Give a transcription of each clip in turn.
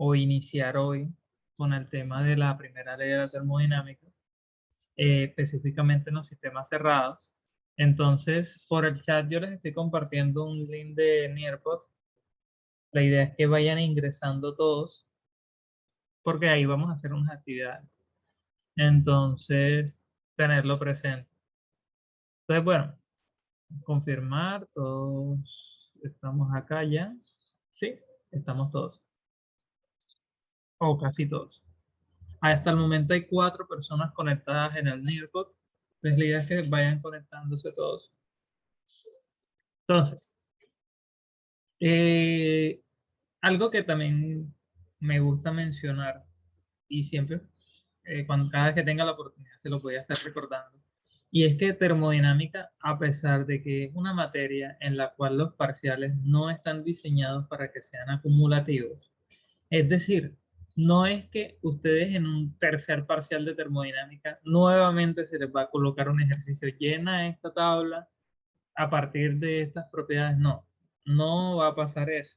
o iniciar hoy con el tema de la primera ley de la termodinámica, específicamente en los sistemas cerrados. Entonces, por el chat yo les estoy compartiendo un link de Nearpod. La idea es que vayan ingresando todos, porque ahí vamos a hacer unas actividades. Entonces, tenerlo presente. Entonces, bueno, confirmar, todos estamos acá ya. Sí, estamos todos, o casi todos. Hasta el momento hay 4 personas conectadas en el Nearpod. Entonces, la idea es que vayan conectándose todos. Entonces, eh, algo que también me gusta mencionar y siempre, cada vez que tenga la oportunidad, se lo voy a estar recordando. Y es que termodinámica, a pesar de que es una materia en la cual los parciales no están diseñados para que sean acumulativos, es decir, no es que ustedes en un tercer parcial de termodinámica nuevamente se les va a colocar un ejercicio llena esta tabla a partir de estas propiedades. No, no va a pasar eso.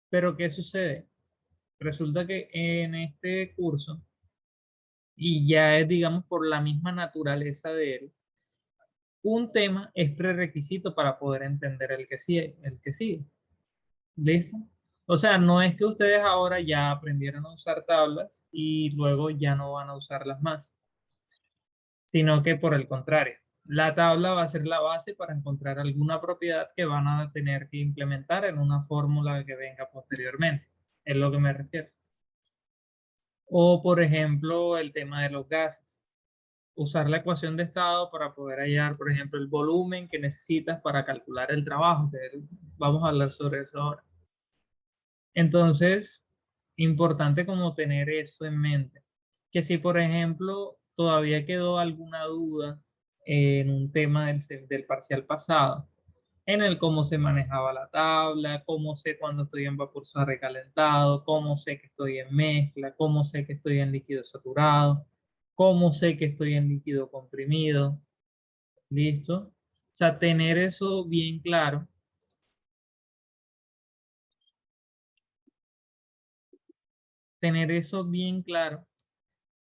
Pero ¿qué sucede? Resulta que en este curso, y ya es, digamos, por la misma naturaleza de él, un tema es prerequisito para poder entender el que sigue, el que sigue. ¿Listo? O sea, no es que ustedes ahora ya aprendieron a usar tablas y luego ya no van a usarlas más, sino que por el contrario, la tabla va a ser la base para encontrar alguna propiedad que van a tener que implementar en una fórmula que venga posteriormente. Es lo que me refiero. O, por ejemplo, el tema de los gases. Usar la ecuación de estado para poder hallar, por ejemplo, el volumen que necesitas para calcular el trabajo, que vamos a hablar sobre eso ahora. Entonces, importante como tener eso en mente. Que si, por ejemplo, todavía quedó alguna duda en un tema del parcial pasado, en el cómo se manejaba la tabla, cómo sé cuando estoy en vapor recalentado, cómo sé que estoy en mezcla, cómo sé que estoy en líquido saturado, cómo sé que estoy en líquido comprimido, ¿listo? O sea, tener eso bien claro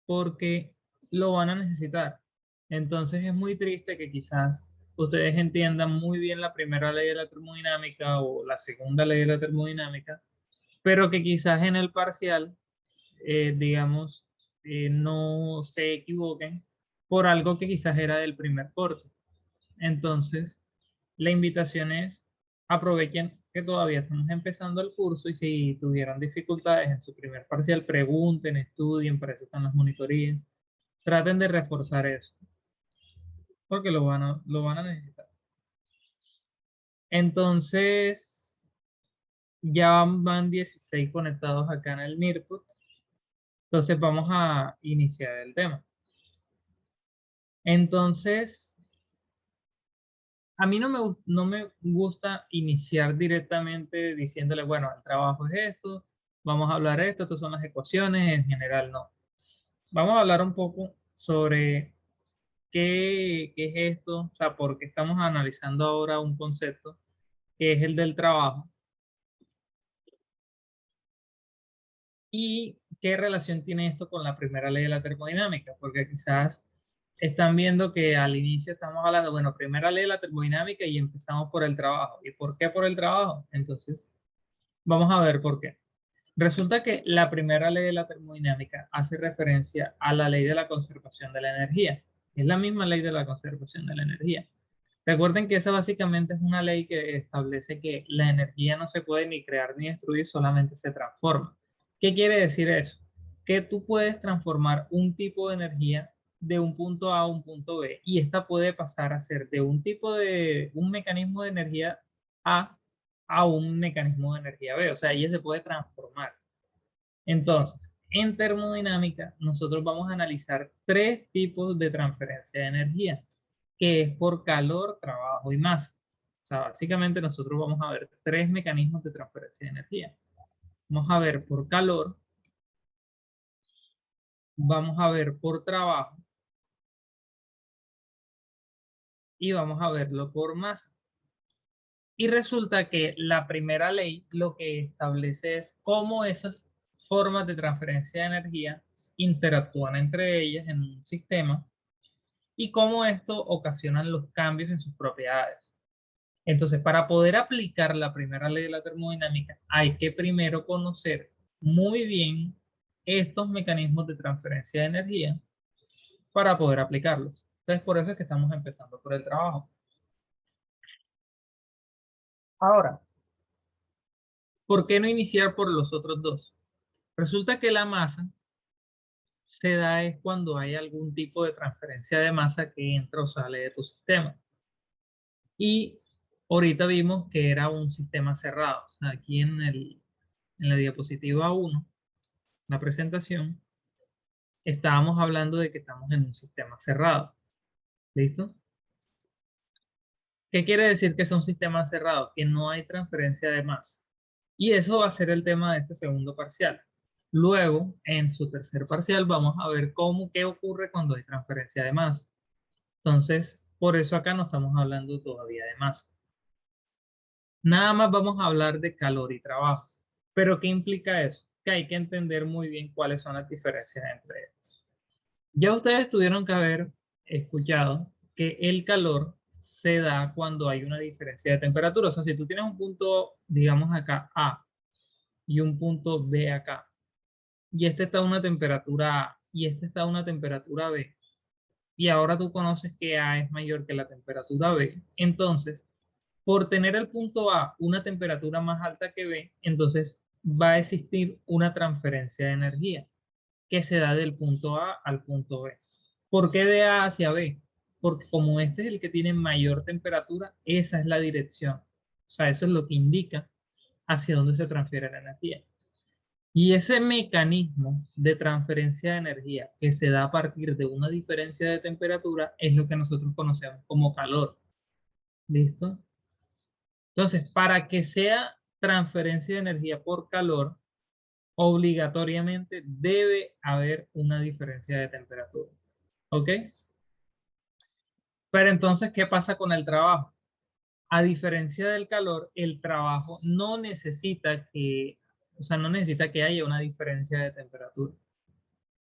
porque lo van a necesitar. Entonces es muy triste que quizás ustedes entiendan muy bien la primera ley de la termodinámica o la segunda ley de la termodinámica, pero que quizás en el parcial, digamos, no se equivoquen por algo que quizás era del primer corte. Entonces, la invitación es aprovechen que todavía estamos empezando el curso y si tuvieron dificultades en su primer parcial, pregunten, estudien, para eso están las monitorías. Traten de reforzar eso, porque lo van a necesitar. Entonces, ya van 16 conectados acá en el NIRPUT. Entonces, vamos a iniciar el tema. Entonces, a mí no me gusta iniciar directamente diciéndole, bueno, el trabajo es esto, vamos a hablar de esto, estas son las ecuaciones, en general no. Vamos a hablar un poco sobre qué es esto, o sea, por qué estamos analizando ahora un concepto que es el del trabajo y qué relación tiene esto con la primera ley de la termodinámica, porque quizás están viendo que al inicio estamos hablando, bueno, primera ley de la termodinámica y empezamos por el trabajo. ¿Y por qué por el trabajo? Entonces, vamos a ver por qué. Resulta que la primera ley de la termodinámica hace referencia a la ley de la conservación de la energía. Es la misma ley de la conservación de la energía. Recuerden que esa básicamente es una ley que establece que la energía no se puede ni crear ni destruir, solamente se transforma. ¿Qué quiere decir eso? Que tú puedes transformar un tipo de energía de un punto A a un punto B y esta puede pasar a ser de un mecanismo de energía A a un mecanismo de energía B, o sea, ella se puede transformar. Entonces, en termodinámica, nosotros vamos a analizar 3 tipos de transferencia de energía, que es por calor, trabajo y masa. O sea, básicamente nosotros vamos a ver 3 mecanismos de transferencia de energía. Vamos a ver por calor, vamos a ver por trabajo y vamos a verlo por masa. Y resulta que la primera ley lo que establece es cómo esas formas de transferencia de energía interactúan entre ellas en un sistema y cómo esto ocasiona los cambios en sus propiedades. Entonces, para poder aplicar la primera ley de la termodinámica, hay que primero conocer muy bien estos mecanismos de transferencia de energía para poder aplicarlos. Entonces, por eso es que estamos empezando por el trabajo. Ahora, ¿por qué no iniciar por los otros dos? Resulta que la masa se da es cuando hay algún tipo de transferencia de masa que entra o sale de tu sistema. Y ahorita vimos que era un sistema cerrado. O sea, aquí en la diapositiva 1, la presentación, estábamos hablando de que estamos en un sistema cerrado. ¿Listo? ¿Qué quiere decir que es un sistema cerrado? Que no hay transferencia de masa. Y eso va a ser el tema de este segundo parcial. Luego, en su tercer parcial, vamos a ver qué ocurre cuando hay transferencia de masa. Entonces, por eso acá no estamos hablando todavía de masa. Nada más vamos a hablar de calor y trabajo. ¿Pero qué implica eso? Que hay que entender muy bien cuáles son las diferencias entre ellos. Ya ustedes tuvieron que haber escuchado que el calor se da cuando hay una diferencia de temperatura. O sea, si tú tienes un punto, digamos acá, A, y un punto B acá, y este está a una temperatura A, y este está a una temperatura B, y ahora tú conoces que A es mayor que la temperatura B, entonces, por tener el punto A una temperatura más alta que B, entonces va a existir una transferencia de energía que se da del punto A al punto B. ¿Por qué de A hacia B? Porque como este es el que tiene mayor temperatura, esa es la dirección. O sea, eso es lo que indica hacia dónde se transfiere la energía. Y ese mecanismo de transferencia de energía que se da a partir de una diferencia de temperatura es lo que nosotros conocemos como calor. ¿Listo? Entonces, para que sea transferencia de energía por calor, obligatoriamente debe haber una diferencia de temperatura. ¿Ok? Pero entonces, ¿qué pasa con el trabajo? A diferencia del calor, el trabajo no necesita o sea, no necesita que haya una diferencia de temperatura.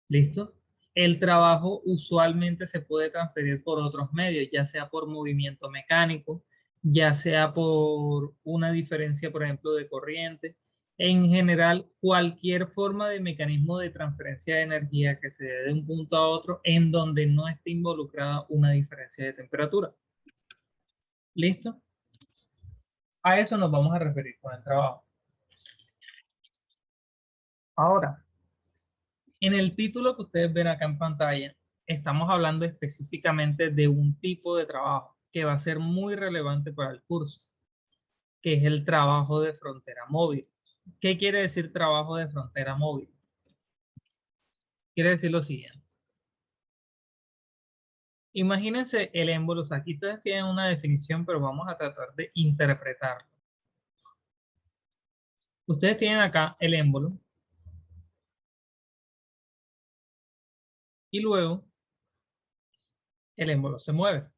¿Listo? El trabajo usualmente se puede transferir por otros medios, ya sea por movimiento mecánico, ya sea por una diferencia, por ejemplo, de corriente. En general, cualquier forma de mecanismo de transferencia de energía que se dé de un punto a otro en donde no esté involucrada una diferencia de temperatura. ¿Listo? A eso nos vamos a referir con el trabajo. Ahora, en el título que ustedes ven acá en pantalla, estamos hablando específicamente de un tipo de trabajo que va a ser muy relevante para el curso, que es el trabajo de frontera móvil. ¿Qué quiere decir trabajo de frontera móvil? Quiere decir lo siguiente. Imagínense el émbolo. O sea, aquí ustedes tienen una definición, pero vamos a tratar de interpretarlo. Ustedes tienen acá el émbolo y luego el émbolo se mueve.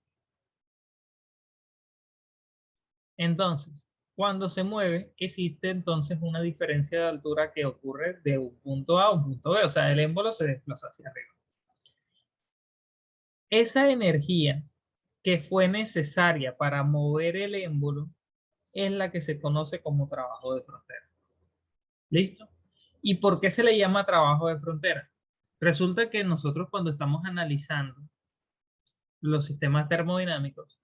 Entonces, cuando se mueve, existe entonces una diferencia de altura que ocurre de un punto A a un punto B, o sea, el émbolo se desplaza hacia arriba. Esa energía que fue necesaria para mover el émbolo es la que se conoce como trabajo de frontera. ¿Listo? ¿Y por qué se le llama trabajo de frontera? Resulta que nosotros cuando estamos analizando los sistemas termodinámicos,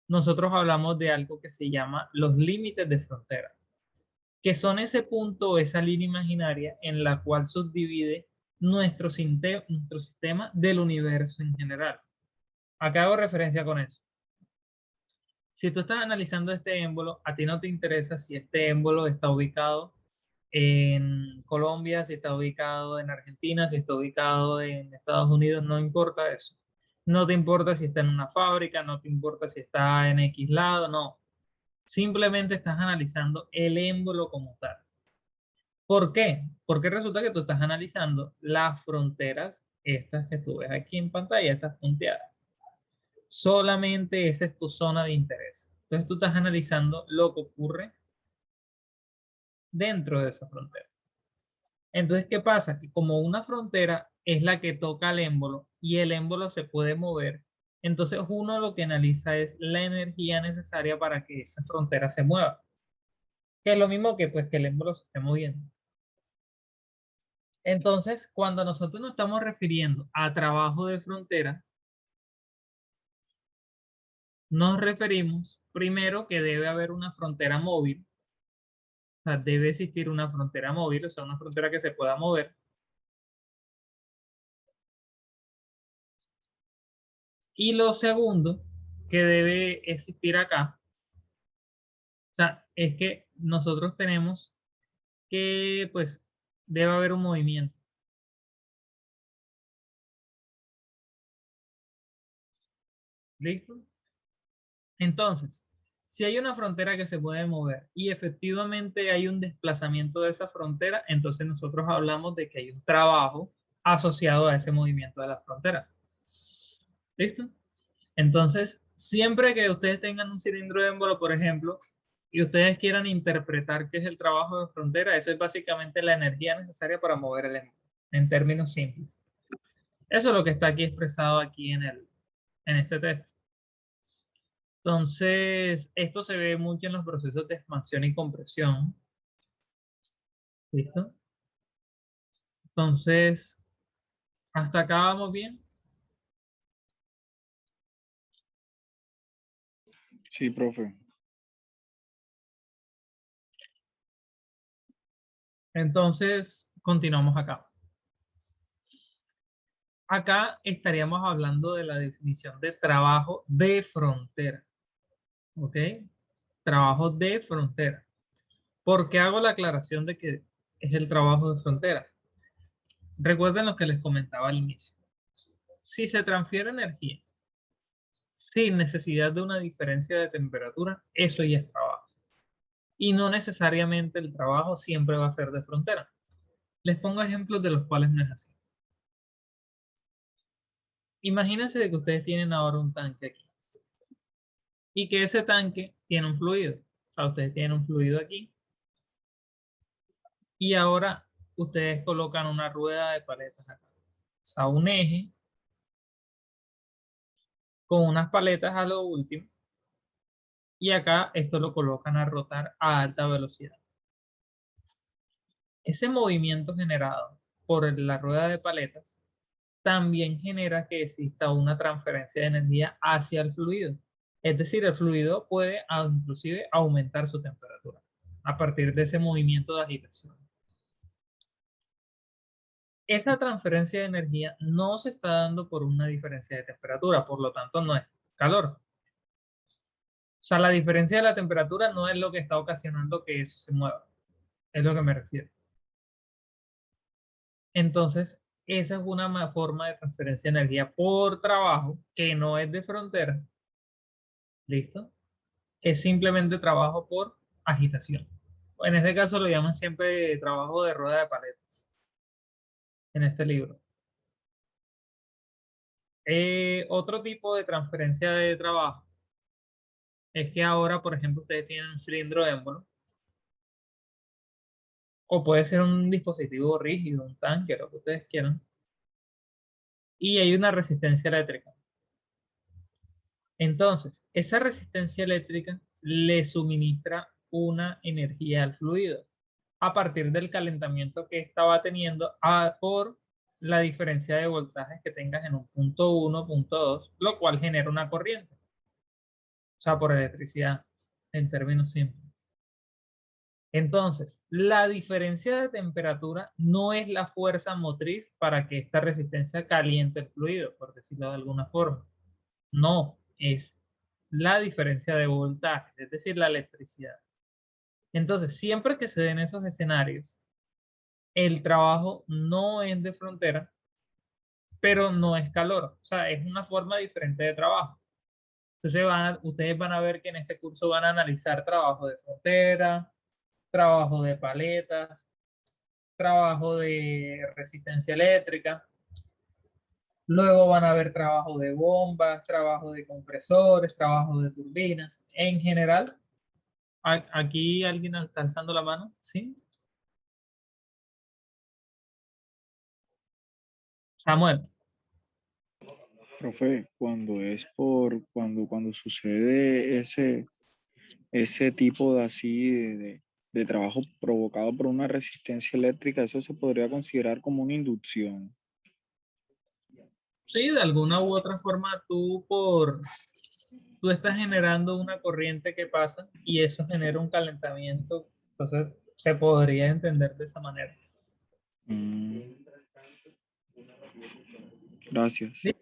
nosotros hablamos de algo que se llama los límites de frontera, que son ese punto, esa línea imaginaria en la cual subdivide nuestro sistema del universo en general. Acá hago referencia con eso. Si tú estás analizando este émbolo, a ti no te interesa si este émbolo está ubicado en Colombia, si está ubicado en Argentina, si está ubicado en Estados Unidos, no importa eso. No te importa si está en una fábrica, no te importa si está en X lado, no. Simplemente estás analizando el émbolo como tal. ¿Por qué? Porque resulta que tú estás analizando las fronteras, estas que tú ves aquí en pantalla, estas punteadas. Solamente esa es tu zona de interés. Entonces tú estás analizando lo que ocurre dentro de esa frontera. Entonces, ¿qué pasa? Que como una frontera es la que toca el émbolo y el émbolo se puede mover, entonces uno lo que analiza es la energía necesaria para que esa frontera se mueva, que es lo mismo que pues que el émbolo se esté moviendo. Entonces, cuando nosotros nos estamos refiriendo a trabajo de frontera, nos referimos primero que debe haber una frontera móvil, o sea, debe existir una frontera móvil, o sea, una frontera que se pueda mover. Y lo segundo que debe existir acá, o sea, es que nosotros tenemos que, pues, debe haber un movimiento. ¿Listo? Entonces, si hay una frontera que se puede mover y efectivamente hay un desplazamiento de esa frontera, entonces nosotros hablamos de que hay un trabajo asociado a ese movimiento de la frontera. ¿Listo? Entonces, siempre que ustedes tengan un cilindro de émbolo, por ejemplo, y ustedes quieran interpretar qué es el trabajo de frontera, eso es básicamente la energía necesaria para mover el émbolo, en términos simples. Eso es lo que está aquí expresado aquí en este texto. Entonces, esto se ve mucho en los procesos de expansión y compresión. ¿Listo? Entonces, hasta acá vamos bien. Sí, profe. Entonces, continuamos acá. Acá estaríamos hablando de la definición de trabajo de frontera. ¿Ok? Trabajo de frontera. ¿Por qué hago la aclaración de que es el trabajo de frontera? Recuerden lo que les comentaba al inicio. Si se transfiere energía sin necesidad de una diferencia de temperatura, eso ya es trabajo. Y no necesariamente el trabajo siempre va a ser de frontera. Les pongo ejemplos de los cuales no es así. Imagínense de que ustedes tienen ahora un tanque aquí y que ese tanque tiene un fluido. O sea, ustedes tienen un fluido aquí y ahora ustedes colocan una rueda de paletas acá. O sea, un eje con unas paletas a lo último y acá esto lo colocan a rotar a alta velocidad. Ese movimiento generado por la rueda de paletas también genera que exista una transferencia de energía hacia el fluido. Es decir, el fluido puede inclusive aumentar su temperatura a partir de ese movimiento de agitación. Esa transferencia de energía no se está dando por una diferencia de temperatura, por lo tanto no es calor. O sea, la diferencia de la temperatura no es lo que está ocasionando que eso se mueva, es lo que me refiero. Entonces, esa es una forma de transferencia de energía por trabajo que no es de frontera. ¿Listo? Es simplemente trabajo por agitación. En este caso lo llaman siempre trabajo de rueda de paletas en este libro. Otro tipo de transferencia de trabajo es que ahora, por ejemplo, ustedes tienen un cilindro de émbolo o puede ser un dispositivo rígido, un tanque, lo que ustedes quieran, y hay una resistencia eléctrica. Entonces, esa resistencia eléctrica le suministra una energía al fluido a partir del calentamiento que estaba teniendo por la diferencia de voltajes que tengas en un punto 1, punto 2, lo cual genera una corriente, o sea, por electricidad, en términos simples. Entonces, la diferencia de temperatura no es la fuerza motriz para que esta resistencia caliente el fluido, por decirlo de alguna forma. No, es la diferencia de voltaje, es decir, la electricidad. Entonces, siempre que se den esos escenarios, el trabajo no es de frontera, pero no es calor. O sea, es una forma diferente de trabajo. Entonces, ustedes van a ver que en este curso van a analizar trabajo de frontera, trabajo de paletas, trabajo de resistencia eléctrica. Luego van a ver trabajo de bombas, trabajo de compresores, trabajo de turbinas. En general, aquí alguien está alzando la mano, ¿sí? Samuel. Profe, cuando sucede ese tipo de de trabajo provocado por una resistencia eléctrica, eso se podría considerar como una inducción. Sí, de alguna u otra forma tú estás generando una corriente que pasa y eso genera un calentamiento. Entonces se podría entender de esa manera. Mm, gracias. ¿Sí?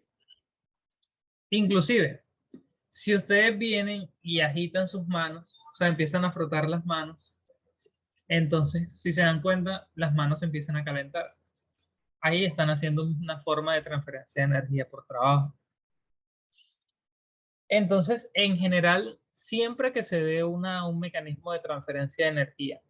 Inclusive, si ustedes vienen y agitan sus manos, o sea, empiezan a frotar las manos, entonces, si se dan cuenta, las manos empiezan a calentar. Ahí están haciendo una forma de transferencia de energía por trabajo. Entonces, en general, siempre que se dé un mecanismo de transferencia de energía,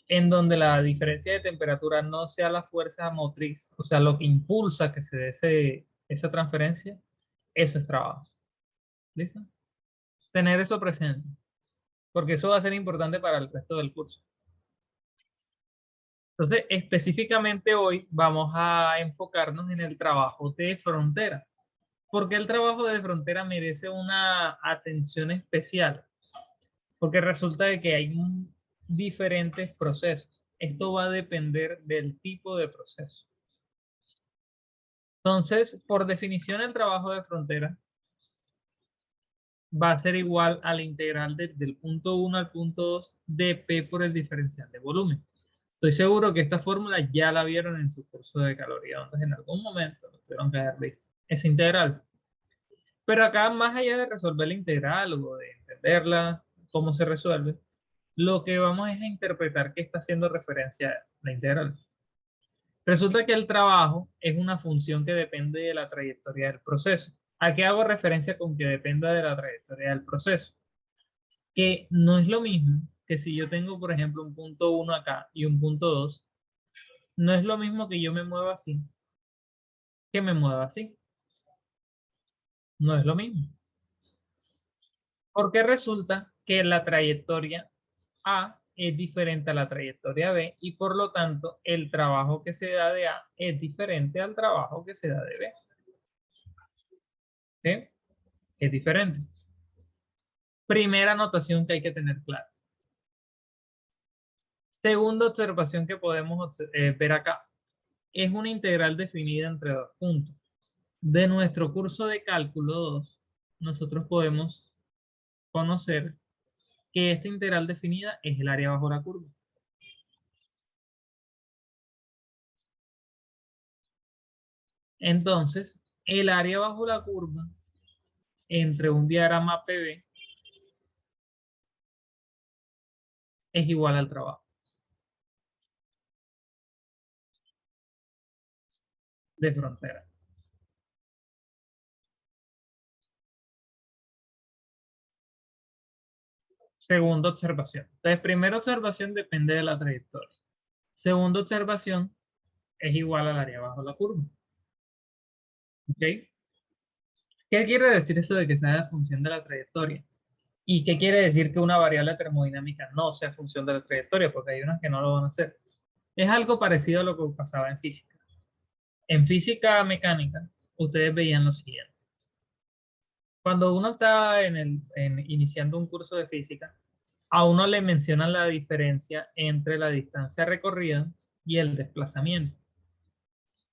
en donde la diferencia de temperatura no sea la fuerza motriz, o sea, lo que impulsa que se dé esa transferencia, eso es trabajo. ¿Listo? Tener eso presente, porque eso va a ser importante para el resto del curso. Entonces, específicamente hoy vamos a enfocarnos en el trabajo de frontera. ¿Por qué el trabajo de frontera merece una atención especial? Porque resulta de que hay diferentes procesos. Esto va a depender del tipo de proceso. Entonces, por definición, el trabajo de frontera va a ser igual a la integral del punto uno al punto 2 de P por el diferencial de volumen. Estoy seguro que esta fórmula ya la vieron en su curso de caloría ondas en algún momento, lo tuvieron que haber visto. Es integral. Pero acá, más allá de resolver la integral o de entenderla, cómo se resuelve, lo que vamos es a interpretar qué está haciendo referencia a la integral. Resulta que el trabajo es una función que depende de la trayectoria del proceso. ¿A qué hago referencia con que dependa de la trayectoria del proceso? Que no es lo mismo que si yo tengo, por ejemplo, un punto uno acá y un punto 2, no es lo mismo que yo me mueva así que me mueva así. No es lo mismo. Porque resulta que la trayectoria A es diferente a la trayectoria B y por lo tanto el trabajo que se da de A es diferente al trabajo que se da de B. ¿Sí? Es diferente. Primera anotación que hay que tener clara. Segunda observación que podemos ver acá. Es una integral definida entre dos puntos. De nuestro curso de cálculo 2, nosotros podemos conocer que esta integral definida es el área bajo la curva. Entonces, el área bajo la curva entre un diagrama PV es igual al trabajo de frontera. Segunda observación. Entonces, primera observación depende de la trayectoria. Segunda observación es igual al área bajo la curva. ¿Ok? ¿Qué quiere decir eso de que sea en función de la trayectoria? ¿Y qué quiere decir que una variable termodinámica no sea función de la trayectoria? Porque hay unas que no lo van a hacer. Es algo parecido a lo que pasaba en física. En física mecánica, ustedes veían lo siguiente. Cuando uno está iniciando un curso de física, a uno le mencionan la diferencia entre la distancia recorrida y el desplazamiento.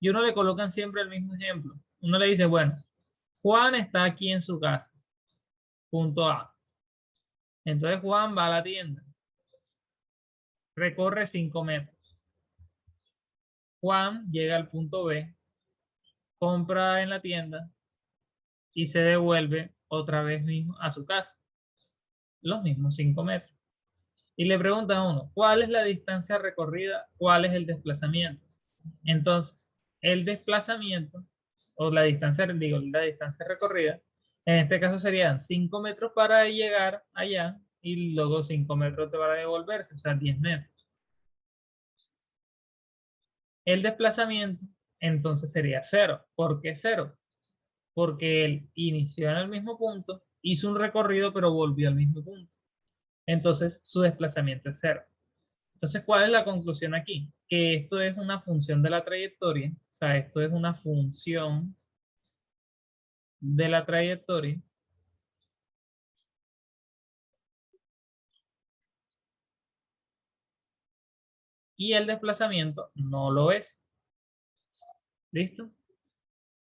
Y uno le colocan siempre el mismo ejemplo. Uno le dice, bueno, Juan está aquí en su casa, punto A. Entonces Juan va a la tienda, recorre 5 metros. Juan llega al punto B, compra en la tienda y se devuelve otra vez mismo a su casa, los mismos 5 metros. Y le pregunta a uno, ¿cuál es la distancia recorrida? ¿Cuál es el desplazamiento? Entonces, el desplazamiento, o la distancia, digo, la distancia recorrida, en este caso serían 5 metros para llegar allá y luego 5 metros para devolverse, o sea, 10 metros. El desplazamiento, entonces sería cero. ¿Por qué cero? Porque él inició en el mismo punto, hizo un recorrido, pero volvió al mismo punto. Entonces, su desplazamiento es cero. Entonces, ¿cuál es la conclusión aquí? Que esto es una función de la trayectoria, sea, esto es una función de la trayectoria y el desplazamiento no lo es. ¿Listo?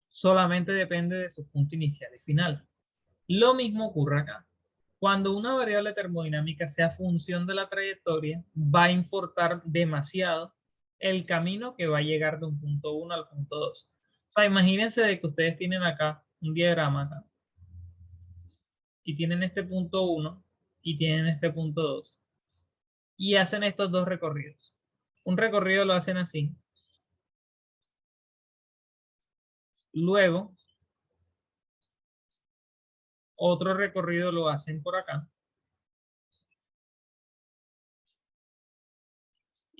Solamente depende de su punto inicial y final. Lo mismo ocurre acá. Cuando una variable termodinámica sea función de la trayectoria, va a importar demasiado el camino que va a llegar de un punto uno al punto 2. O sea, imagínense de que ustedes tienen acá un diagrama acá, y tienen este punto uno y tienen este punto 2 y hacen estos dos recorridos. Un recorrido lo hacen así. Luego, otro recorrido lo hacen por acá.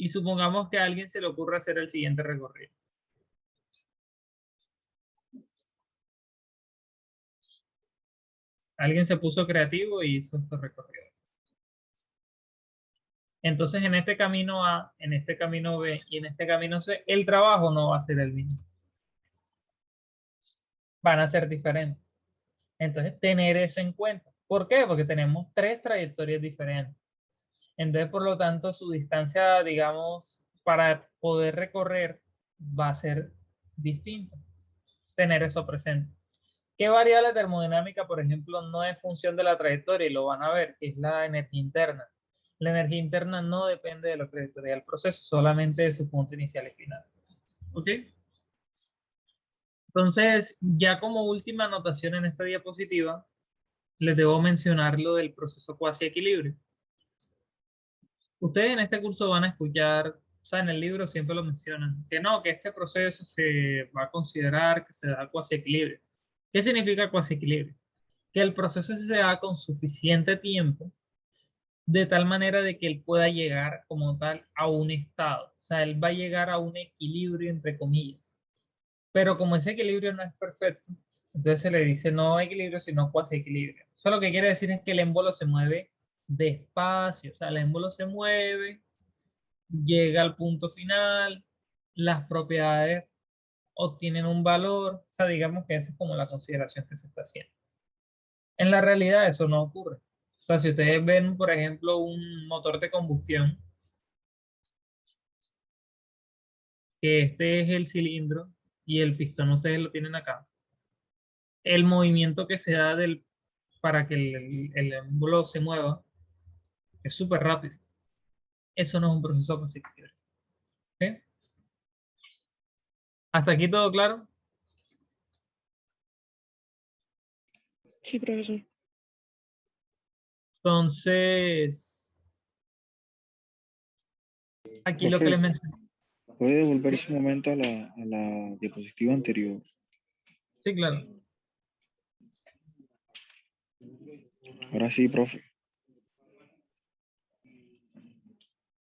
Y supongamos que a alguien se le ocurre hacer el siguiente recorrido. Alguien se puso creativo y hizo este recorrido. Entonces, en este camino A, en este camino B y en este camino C, el trabajo no va a ser el mismo. Van a ser diferentes. Entonces, tener eso en cuenta. ¿Por qué? Porque tenemos tres trayectorias diferentes. Entonces, por lo tanto, su distancia, digamos, para poder recorrer va a ser distinta. Tener eso presente. ¿Qué variable termodinámica, por ejemplo, no es función de la trayectoria? Y lo van a ver, que es la energía interna. La energía interna no depende de la trayectoria del proceso, solamente de su punto inicial y final. ¿Ok? Entonces, ya como última anotación en esta diapositiva, les debo mencionar lo del proceso cuasi equilibrio. Ustedes en este curso van a escuchar, o sea, en el libro siempre lo mencionan, que no, que este proceso se va a considerar que se da cuasi equilibrio. ¿Qué significa cuasi equilibrio? Que el proceso se da con suficiente tiempo, de tal manera de que él pueda llegar como tal a un estado. O sea, él va a llegar a un equilibrio entre comillas. Pero como ese equilibrio no es perfecto, entonces se le dice no equilibrio, sino cuasi equilibrio. Eso lo que quiere decir es que el émbolo se mueve despacio, o sea, el émbolo se mueve, llega al punto final, las propiedades obtienen un valor, o sea, digamos que esa es como la consideración que se está haciendo. En la realidad eso no ocurre. O sea, si ustedes ven, por ejemplo, un motor de combustión, que este es el cilindro y el pistón ustedes lo tienen acá, el movimiento que se da para que el émbolo se mueva es súper rápido. Eso no es un proceso positivo. ¿Ok? ¿Hasta aquí todo claro? Sí, profesor. Entonces, aquí lo que Profe, les mencioné. ¿puede devolverse un momento a la diapositiva anterior? Sí, claro. Ahora sí, profe.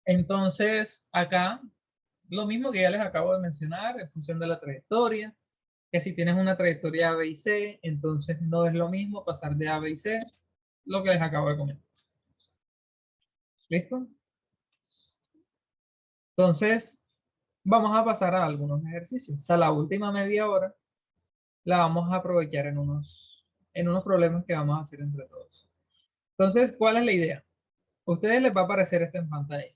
Entonces, acá, lo mismo que ya les acabo de mencionar, en función de la trayectoria, que si tienes una trayectoria A, B y C, entonces no es lo mismo pasar de A, B y C, lo que les acabo de comentar. ¿Listo? Entonces, vamos a pasar a algunos ejercicios. O sea, la última media hora la vamos a aprovechar en unos problemas que vamos a hacer entre todos. Entonces, ¿cuál es la idea? A ustedes les va a aparecer esto en pantalla,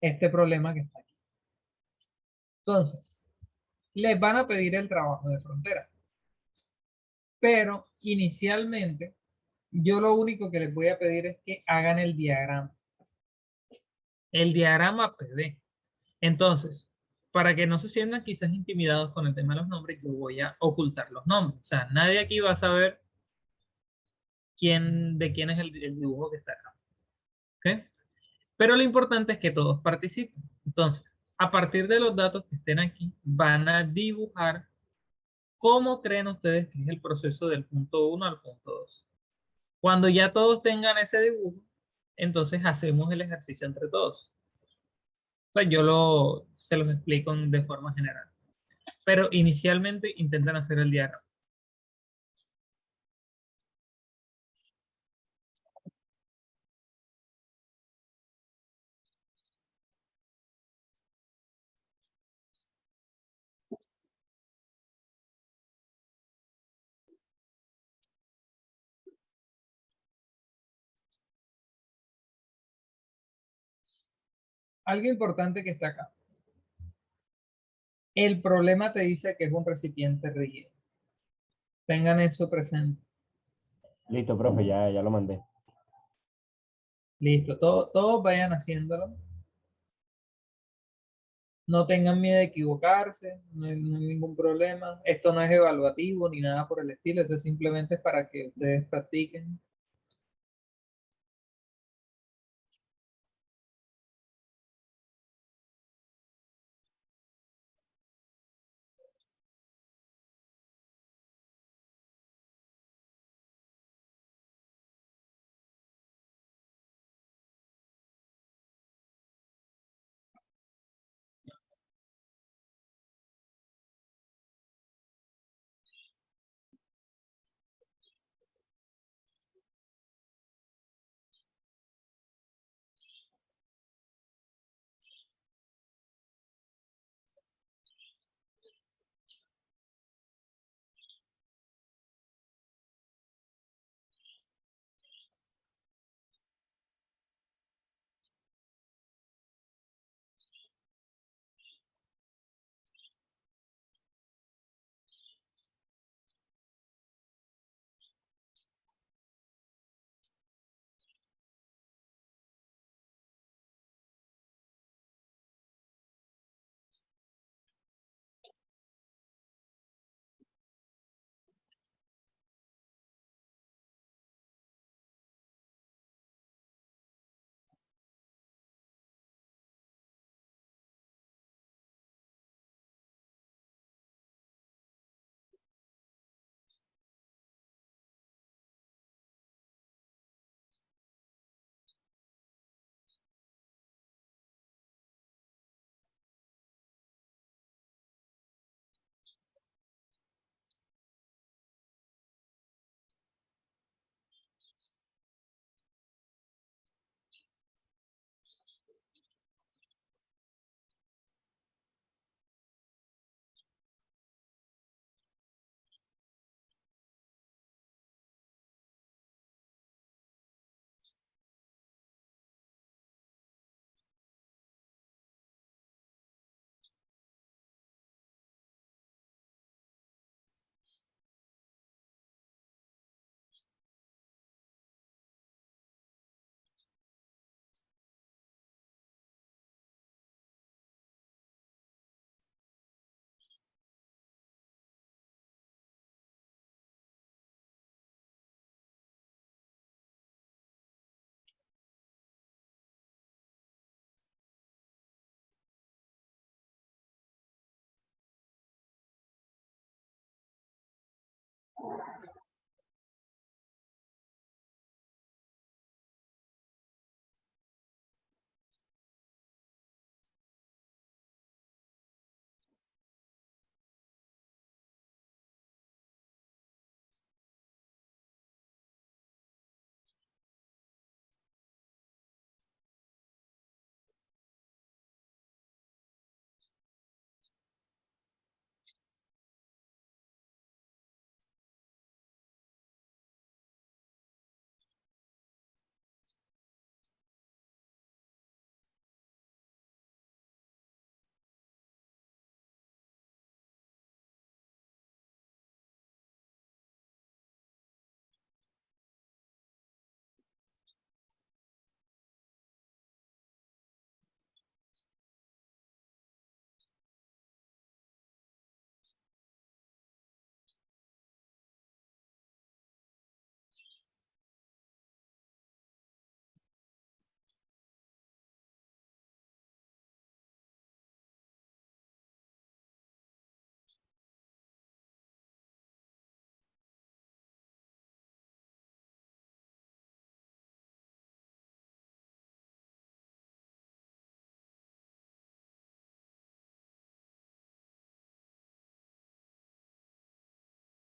este problema que está aquí. Entonces, les van a pedir el trabajo de frontera, pero inicialmente yo lo único que les voy a pedir es que hagan el diagrama PD. Entonces, para que no se sientan quizás intimidados con el tema de los nombres, yo voy a ocultar los nombres. O sea, nadie aquí va a saber de quién es el dibujo que está acá. ¿Ok? Pero lo importante es que todos participen. Entonces, a partir de los datos que estén aquí, van a dibujar cómo creen ustedes que es el proceso del punto uno al punto 2. Cuando ya todos tengan ese dibujo, entonces hacemos el ejercicio entre todos. O sea, se los explico de forma general. Pero inicialmente intentan hacer el diagrama. algo importante que está acá. El problema te dice que es un recipiente rígido. Tengan eso presente. Listo, profe, ya lo mandé. Listo, todos vayan haciéndolo. No tengan miedo de equivocarse, no hay ningún problema. Esto no es evaluativo ni nada por el estilo, esto simplemente es para que ustedes practiquen.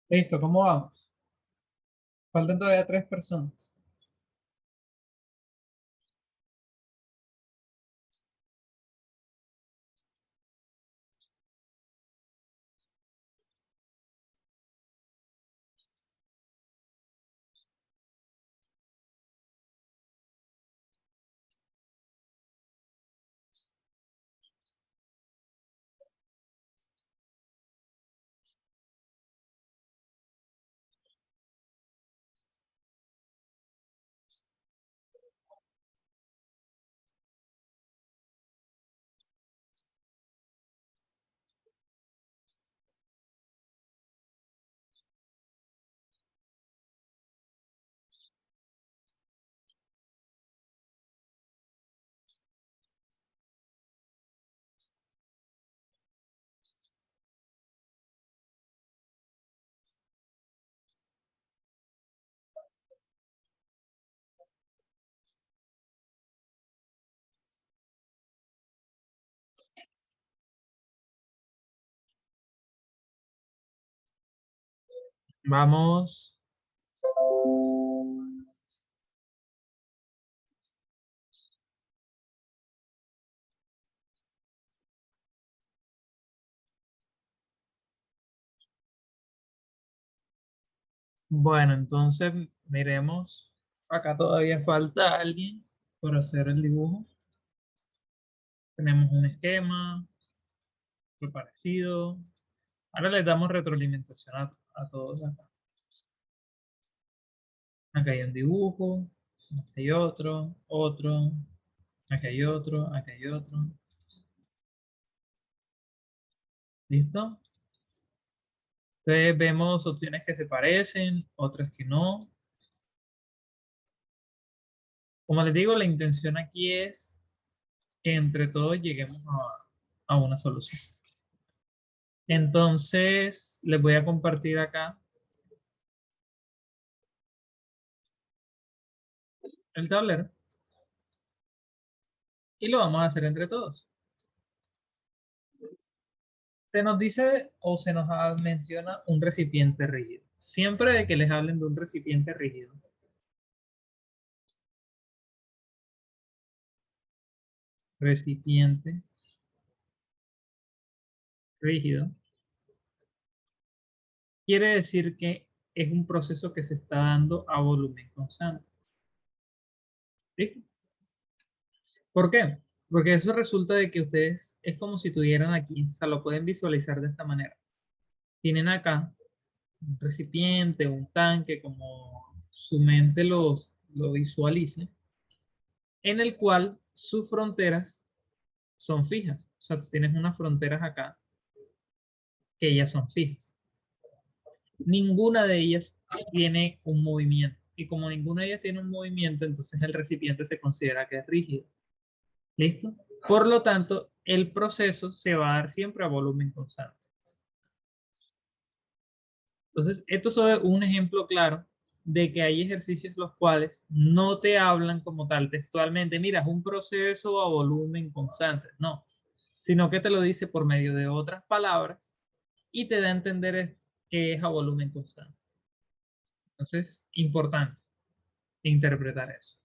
Listo, ¿cómo vamos? Faltan todavía 3 personas. Vamos. Bueno, entonces miremos. Acá todavía falta alguien por hacer el dibujo. Tenemos un esquema, muy parecido. Ahora les damos retroalimentación a todos acá. Acá hay un dibujo, acá hay otro, otro, acá hay otro, acá hay otro. ¿Listo? Entonces vemos opciones que se parecen, otras que no. Como les digo, la intención aquí es que entre todos lleguemos a una solución. Entonces, les voy a compartir acá el tablero y lo vamos a hacer entre todos. Se nos dice o se nos menciona un recipiente rígido. Siempre de que les hablen de un recipiente rígido, recipiente rígido, quiere decir que es un proceso que se está dando a volumen constante. ¿Sí? ¿Por qué? Porque eso resulta de que ustedes es como si tuvieran aquí, o sea, lo pueden visualizar de esta manera. Tienen acá un recipiente, un tanque, como su mente lo visualice, en el cual sus fronteras son fijas. O sea, tú tienes unas fronteras acá que ellas son fijas. Ninguna de ellas tiene un movimiento. Y como ninguna de ellas tiene un movimiento, entonces el recipiente se considera que es rígido. ¿Listo? Por lo tanto, el proceso se va a dar siempre a volumen constante. Entonces, esto es un ejemplo claro de que hay ejercicios los cuales no te hablan como tal textualmente, mira, es un proceso a volumen constante, no, sino que te lo dice por medio de otras palabras y te da a entender que es a volumen constante. Entonces, importante interpretar eso.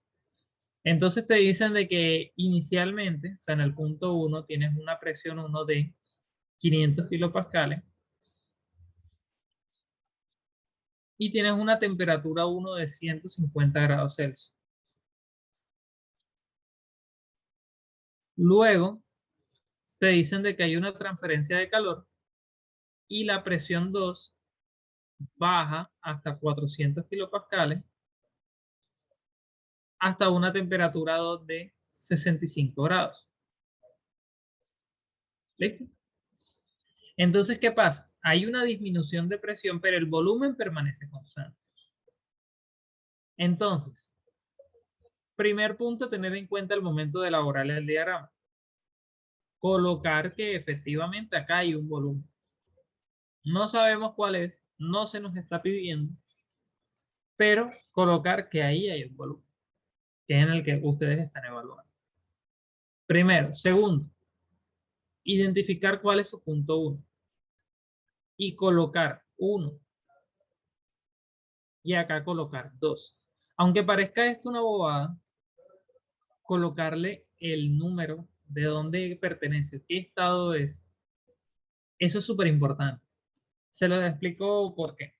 Entonces te dicen de que inicialmente, o sea, en el punto 1 tienes una presión 1 de 500 kilopascales y tienes una temperatura 1 de 150 grados Celsius. Luego te dicen de que hay una transferencia de calor y la presión 2 baja hasta 400 kilopascales hasta una temperatura 2 de 65 grados. ¿Listo? Entonces, ¿qué pasa? Hay una disminución de presión, pero el volumen permanece constante. Entonces, primer punto, tener en cuenta el momento de elaborar el diagrama. Colocar que efectivamente acá hay un volumen. No sabemos cuál es, no se nos está pidiendo, pero colocar que ahí hay un volumen, que es en el que ustedes están evaluando. Primero. Segundo, identificar cuál es su punto 1 y colocar 1 y acá colocar 2. Aunque parezca esto una bobada, colocarle el número de dónde pertenece, qué estado es, eso es súper importante. Se lo explico por qué.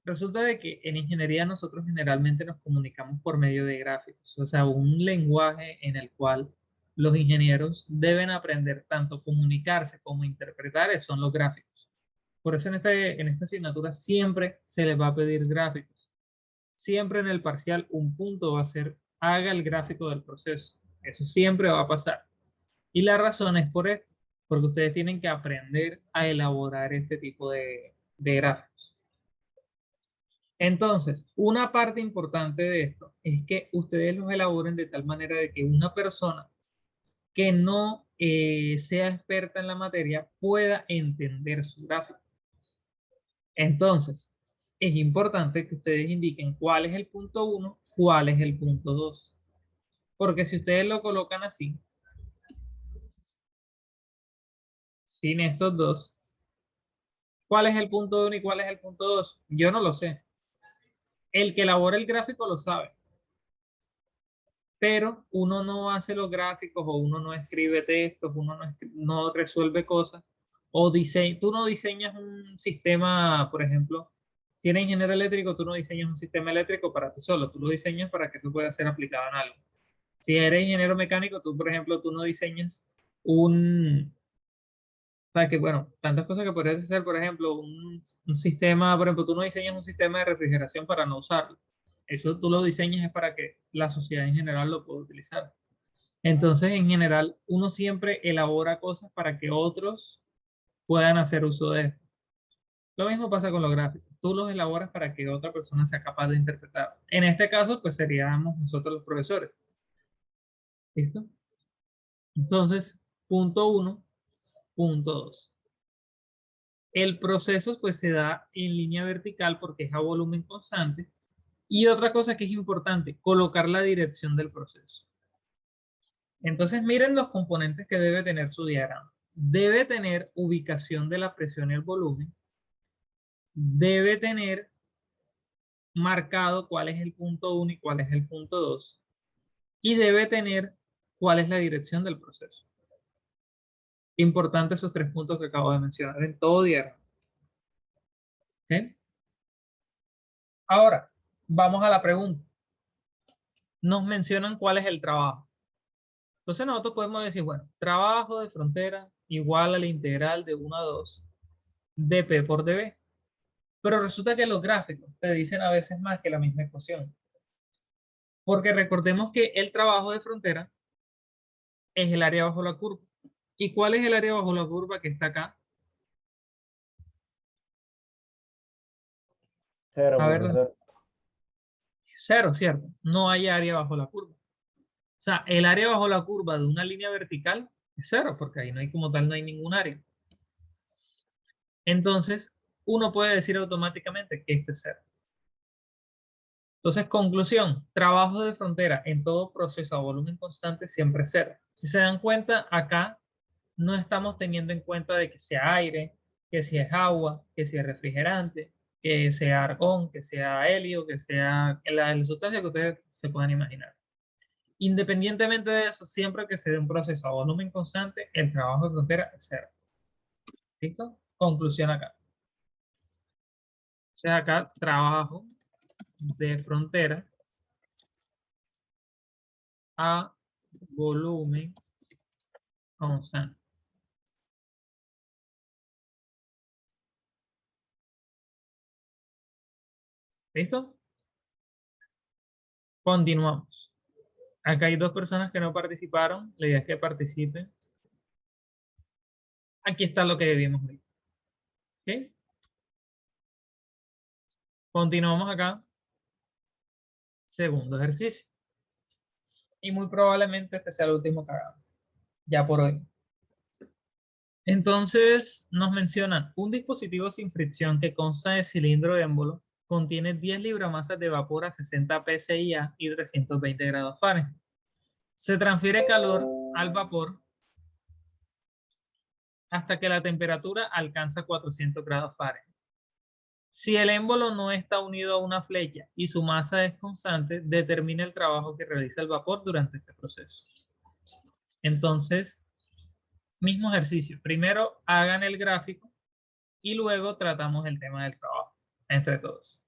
Resulta de que en ingeniería nosotros generalmente nos comunicamos por medio de gráficos, o sea, un lenguaje en el cual los ingenieros deben aprender tanto a comunicarse como a interpretar, son los gráficos. Por eso en esta asignatura siempre se les va a pedir gráficos. Siempre en el parcial un punto va a ser, haga el gráfico del proceso. Eso siempre va a pasar. Y la razón es por esto, porque ustedes tienen que aprender a elaborar este tipo de gráficos. Entonces, una parte importante de esto es que ustedes los elaboren de tal manera de que una persona que no sea experta en la materia pueda entender su gráfico. Entonces, es importante que ustedes indiquen cuál es el punto 1, cuál es el punto 2. Porque si ustedes lo colocan así, sin estos dos, ¿Cuál es el punto 1 y cuál es el punto 2? Yo no lo sé. El que elabora el gráfico lo sabe, pero uno no hace los gráficos o uno no escribe textos, uno no resuelve cosas o tú no diseñas un sistema, por ejemplo, si eres ingeniero eléctrico, tú no diseñas un sistema eléctrico para ti solo, tú lo diseñas para que eso pueda ser aplicado en algo. Si eres ingeniero mecánico, tú, por ejemplo, tú no diseñas un, para que, bueno, tantas cosas que podrías hacer, por ejemplo, un sistema, por ejemplo, tú no diseñas un sistema de refrigeración para no usarlo. Eso tú lo diseñas es para que la sociedad en general lo pueda utilizar. Entonces, en general, uno siempre elabora cosas para que otros puedan hacer uso de esto. Lo mismo pasa con los gráficos. Tú los elaboras para que otra persona sea capaz de interpretar. En este caso, pues seríamos nosotros los profesores. ¿Listo? Entonces, punto uno, punto dos. El proceso pues se da en línea vertical porque es a volumen constante. Y otra cosa que es importante, colocar la dirección del proceso. Entonces miren los componentes que debe tener su diagrama. Debe tener ubicación de la presión y el volumen. Debe tener marcado cuál es el punto 1 y cuál es el punto 2. Y debe tener cuál es la dirección del proceso. Importante esos tres puntos que acabo de mencionar en todo diagrama. ¿Sí? Ahora, vamos a la pregunta. Nos mencionan cuál es el trabajo. Entonces nosotros podemos decir, bueno, trabajo de frontera igual a la integral de 1 a 2 dp por db. Pero resulta que los gráficos te dicen a veces más que la misma ecuación. Porque recordemos que el trabajo de frontera es el área bajo la curva. ¿Y cuál es el área bajo la curva que está acá? Cero, A ver, profesor. cero, ¿cierto? No hay área bajo la curva. O sea, el área bajo la curva de una línea vertical es cero, porque ahí no hay como tal, no hay ningún área. Entonces, uno puede decir automáticamente que esto es cero. Entonces, conclusión, trabajo de frontera en todo proceso a volumen constante siempre es cero. Si se dan cuenta, acá no estamos teniendo en cuenta de que sea aire, que si es agua, que si es refrigerante, que sea argón, que sea helio, que sea la sustancia que ustedes se puedan imaginar. Independientemente de eso, siempre que se dé un proceso a volumen constante, el trabajo de frontera es cero. ¿Listo? Conclusión acá. O sea, acá trabajo de frontera a volumen constante. ¿Listo? Continuamos. Acá hay dos personas que no participaron. La idea es que participen. Aquí está lo que vimos hoy. ¿Ok? Continuamos acá. Segundo ejercicio. Y muy probablemente este sea el último que hagamos. Ya por hoy. Entonces nos mencionan un dispositivo sin fricción que consta de cilindro émbolo, contiene 10 libramasas de vapor a 60 pSI y 320 grados Fahrenheit. Se transfiere calor al vapor hasta que la temperatura alcanza 400 grados Fahrenheit. Si el émbolo no está unido a una flecha y su masa es constante, determina el trabajo que realiza el vapor durante este proceso. Entonces, mismo ejercicio. Primero hagan el gráfico y luego tratamos el tema del trabajo entre todos.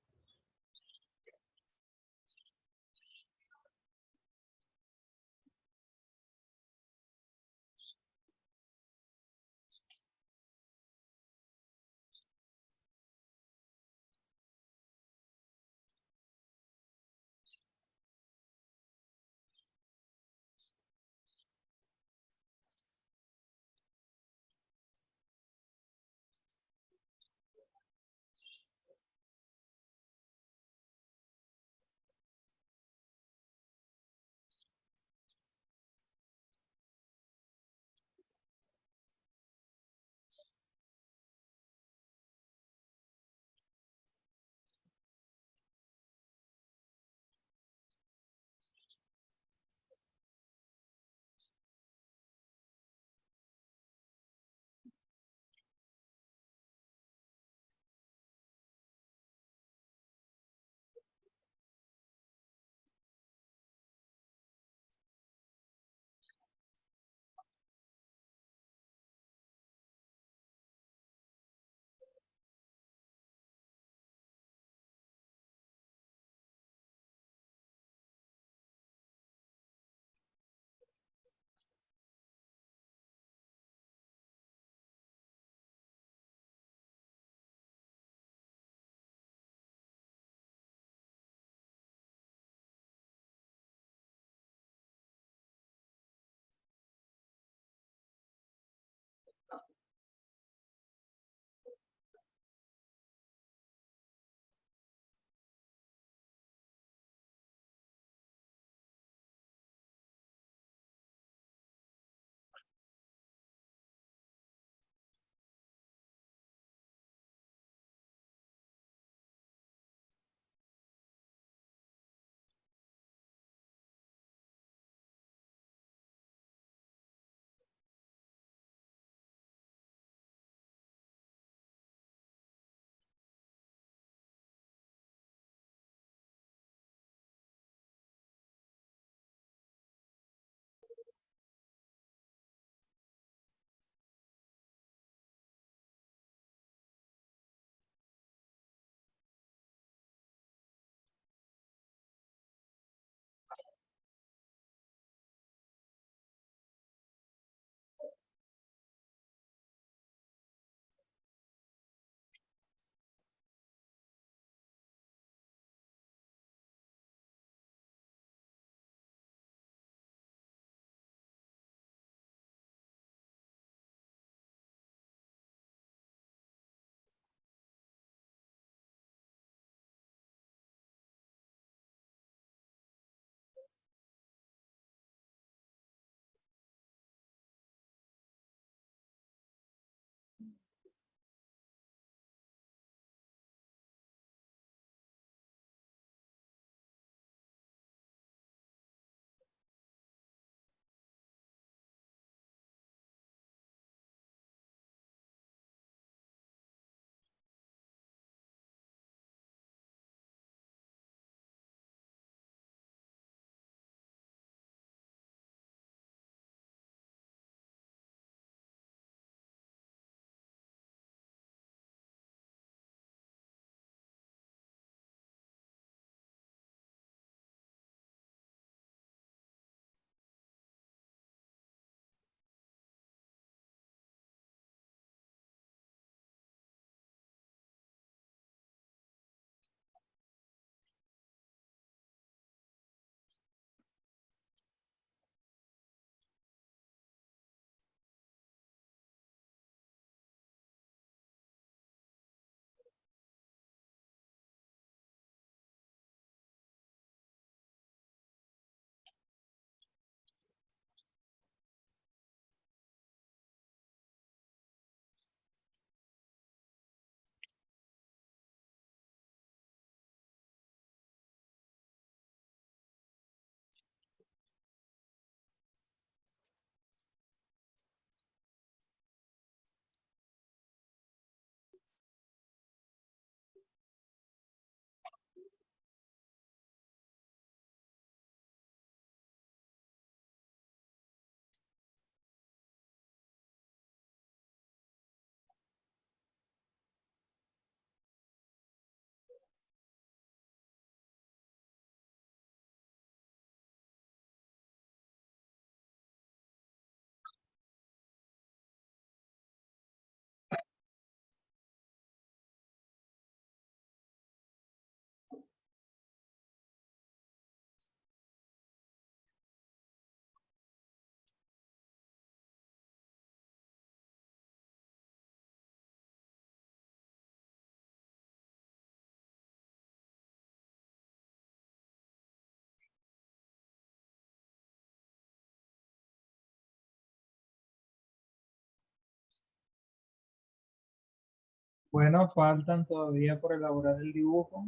Bueno, faltan todavía por elaborar el dibujo.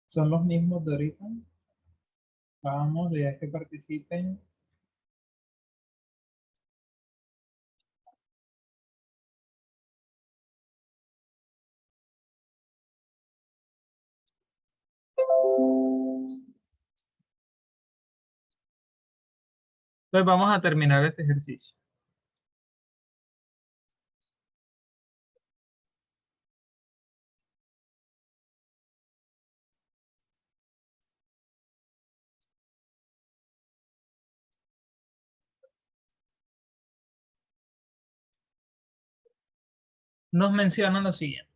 Son los mismos de ahorita. Vamos, ya que participen. Entonces vamos a terminar este ejercicio. Nos mencionan lo siguiente.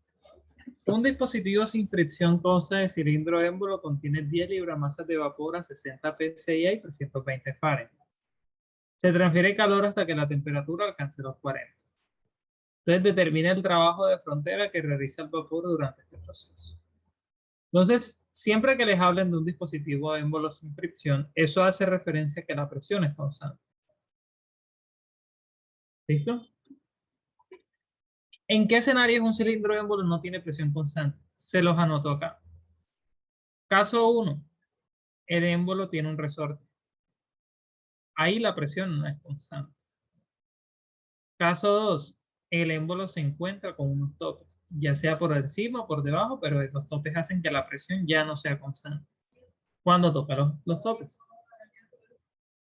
Un dispositivo sin fricción consta de cilindro émbolo, contiene 10 libramasas de vapor a 60 psi y 320 Fahrenheit. Se transfiere calor hasta que la temperatura alcance los 40. Entonces determina el trabajo de frontera que realiza el vapor durante este proceso. Entonces, siempre que les hablen de un dispositivo émbolo sin fricción, eso hace referencia a que la presión es constante. ¿Listo? ¿En qué escenario un cilindro émbolo no tiene presión constante? Se los anoto acá. Caso 1. El émbolo tiene un resorte. Ahí la presión no es constante. Caso 2. El émbolo se encuentra con unos topes, ya sea por encima o por debajo, pero estos topes hacen que la presión ya no sea constante cuando toca los topes.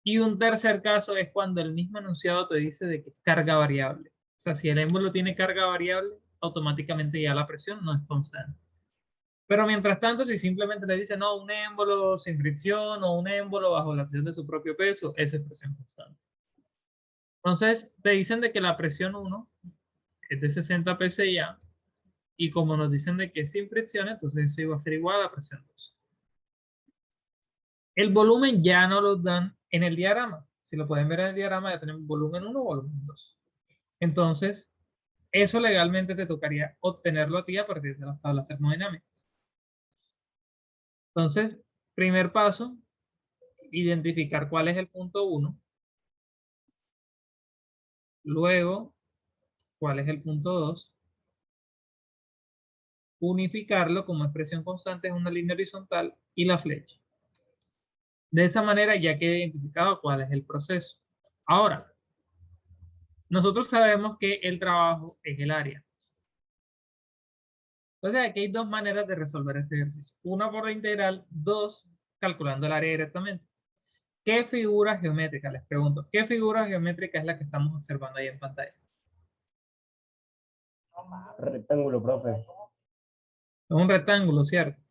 Y un tercer caso es cuando el mismo enunciado te dice de que es carga variable. O sea, si el émbolo tiene carga variable, automáticamente ya la presión no es constante. Pero mientras tanto, si simplemente le dice, no, un émbolo sin fricción o un émbolo bajo la acción de su propio peso, esa es presión constante. Entonces, te dicen de que la presión 1 es de 60 psi y como nos dicen de que es sin fricción, entonces eso iba a ser igual a la presión 2. El volumen ya no lo dan en el diagrama. Si lo pueden ver en el diagrama, ya tenemos volumen 1, volumen 2. Entonces, eso legalmente te tocaría obtenerlo a ti a partir de las tablas termodinámicas. Entonces, primer paso, identificar cuál es el punto 1. Luego, cuál es el punto 2. Unificarlo como expresión constante en una línea horizontal y la flecha. De esa manera ya queda identificado cuál es el proceso. Ahora, nosotros sabemos que el trabajo es el área. Entonces aquí hay dos maneras de resolver este ejercicio. Una por la integral, dos calculando el área directamente. ¿Qué figura geométrica? Les pregunto, ¿qué figura geométrica es la que estamos observando ahí en pantalla? Rectángulo, profe. Es un rectángulo, ¿cierto?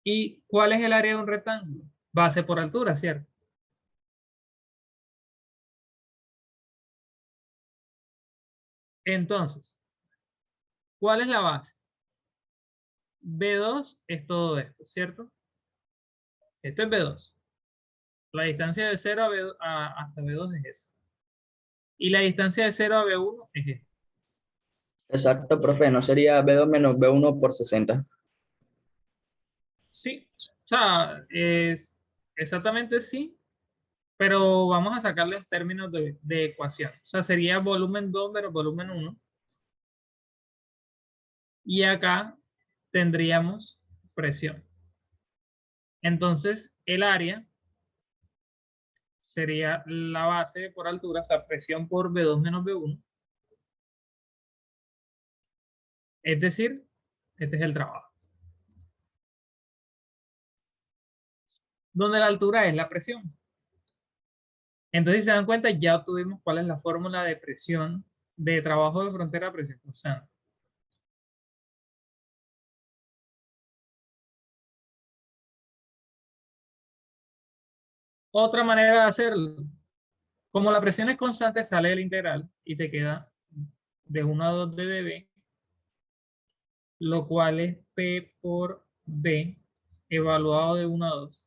¿Y cuál es el área de un rectángulo? Base por altura, ¿cierto? Entonces, ¿cuál es la base? B2 es todo esto, ¿cierto? Esto es B2. La distancia de 0 hasta B2 es esa. Y la distancia de 0 a B1 es esta. Exacto, profe, ¿no sería B2 menos B1 por 60? Sí, o sea, es exactamente sí, pero vamos a sacarle en términos de ecuación. O sea, sería volumen 2 menos volumen 1. Y acá tendríamos presión. Entonces, el área sería la base por altura, o sea, presión por B2 menos B1. Es decir, este es el trabajo. Donde la altura es la presión. Entonces, si se dan cuenta, ya obtuvimos cuál es la fórmula de presión de trabajo de frontera a presión constante. Otra manera de hacerlo, como la presión es constante, sale del integral y te queda de 1 a 2 de dB, lo cual es P por B evaluado de 1 a 2,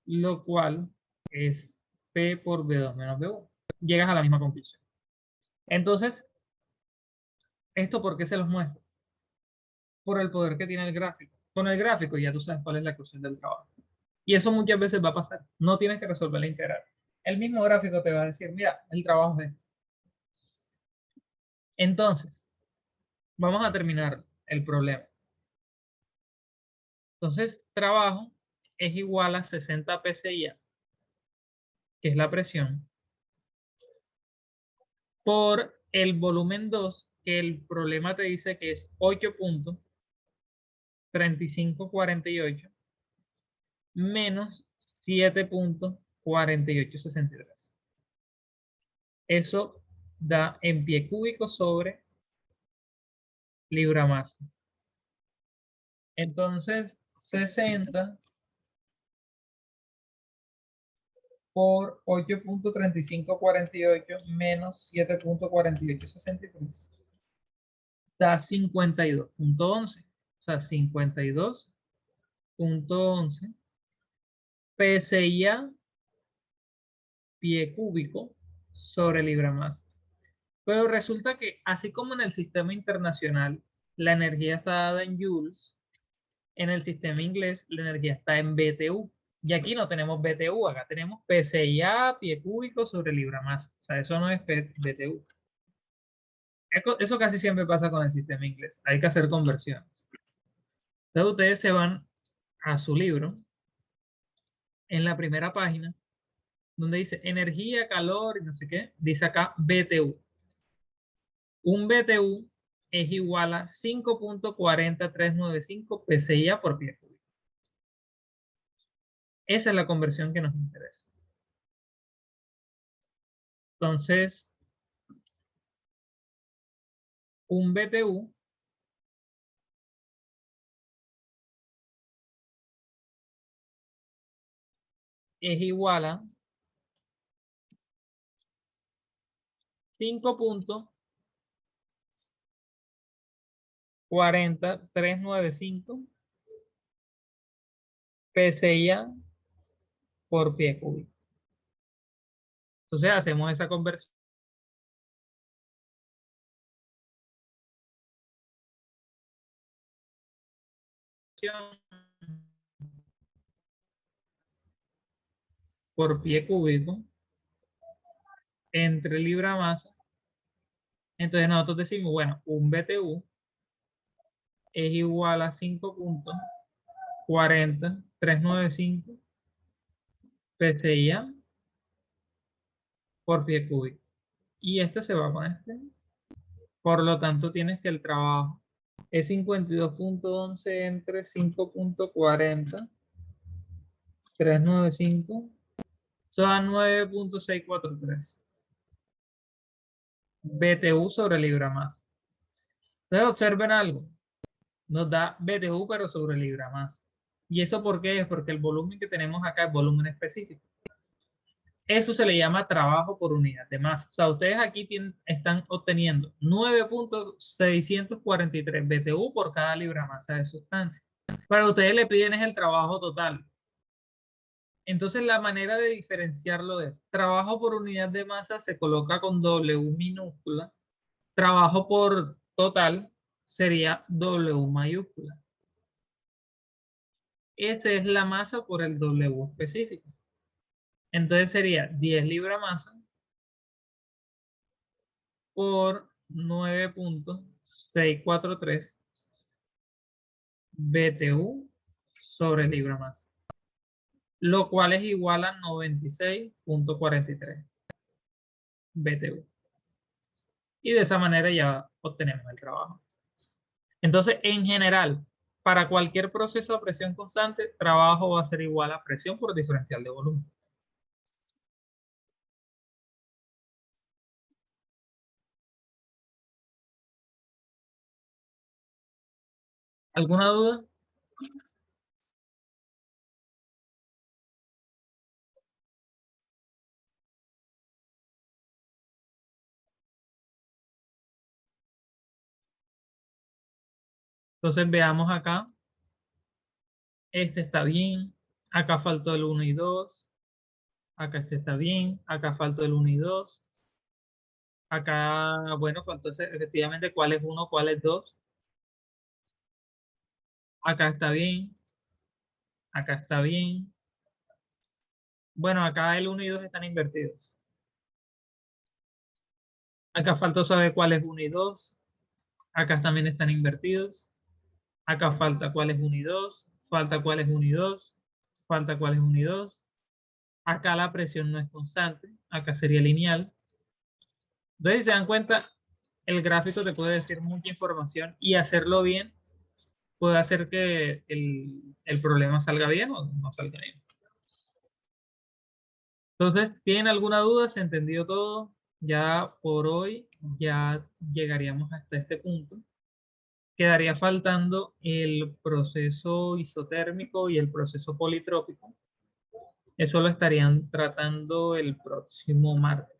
lo cual es P por B2 menos B1. Llegas a la misma conclusión. Entonces, ¿esto por qué se los muestro? Por el poder que tiene el gráfico. Con el gráfico ya tú sabes cuál es la ecuación del trabajo. Y eso muchas veces va a pasar. No tienes que resolver la integral. El mismo gráfico te va a decir, mira, el trabajo es esto. Entonces, vamos a terminar el problema. Entonces, trabajo es igual a 60 PSI, que es la presión, por el volumen 2, que el problema te dice que es 8.3548 menos 7.4863. Eso da en pie cúbico sobre libra masa. Entonces, 60 por 8.3548 menos 7.4863 da 52.11. O sea, 52.11 PSI pie cúbico sobre libra masa. Pero resulta que, así como en el sistema internacional la energía está dada en joules, en el sistema inglés la energía está en BTU. Y aquí no tenemos BTU, acá tenemos PSI pie cúbico sobre libra masa. O sea, eso no es BTU. Eso casi siempre pasa con el sistema inglés. Hay que hacer conversiones. Entonces ustedes se van a su libro, en la primera página, donde dice energía, calor y no sé qué, dice acá BTU. Un BTU es igual a 5.40395 PSI por pie cúbico. Esa es la conversión que nos interesa. Entonces, un BTU es igual a 5.40395 PSI por pie cúbico. Entonces hacemos esa conversión por pie cúbico entre libra masa. Entonces nosotros decimos, bueno, un BTU es igual a 5.40395 PSI por pie cúbico. Y este se va con este. Por lo tanto, tienes que el trabajo es 52.11 entre 5.40395. Eso da 9.643 BTU sobre libra masa. Entonces observen algo. Nos da BTU pero sobre libra masa. ¿Y eso por qué? Es porque el volumen que tenemos acá es volumen específico. Eso se le llama trabajo por unidad de masa. O sea, ustedes aquí están obteniendo 9.643 BTU por cada libra masa de sustancia. Para ustedes le piden es el trabajo total. Entonces la manera de diferenciarlo es trabajo por unidad de masa se coloca con W minúscula. Trabajo por total sería W mayúscula. Esa es la masa por el W específico. Entonces sería 10 libra masa por 9.643 BTU sobre libra masa, lo cual es igual a 96.43 BTU. Y de esa manera ya obtenemos el trabajo. Entonces, en general, para cualquier proceso a presión constante, trabajo va a ser igual a presión por diferencial de volumen. ¿Alguna duda? Entonces veamos acá. Este está bien. Acá faltó el 1 y 2. Acá este está bien. Acá faltó el 1 y 2. Acá, bueno, faltó efectivamente cuál es 1, cuál es 2. Acá está bien. Acá está bien. Bueno, acá el 1 y 2 están invertidos. Acá faltó saber cuál es 1 y 2. Acá también están invertidos. Acá falta cuál es 1 y 2, falta cuál es 1 y 2, falta cuál es 1 y 2. Acá la presión no es constante, acá sería lineal. Entonces, si se dan cuenta, el gráfico te puede decir mucha información y hacerlo bien puede hacer que el problema salga bien o no salga bien. Entonces, ¿tienen alguna duda? ¿Se entendió todo? Ya por hoy ya llegaríamos hasta este punto. Quedaría faltando el proceso isotérmico y el proceso politrópico. Eso lo estarían tratando el próximo martes.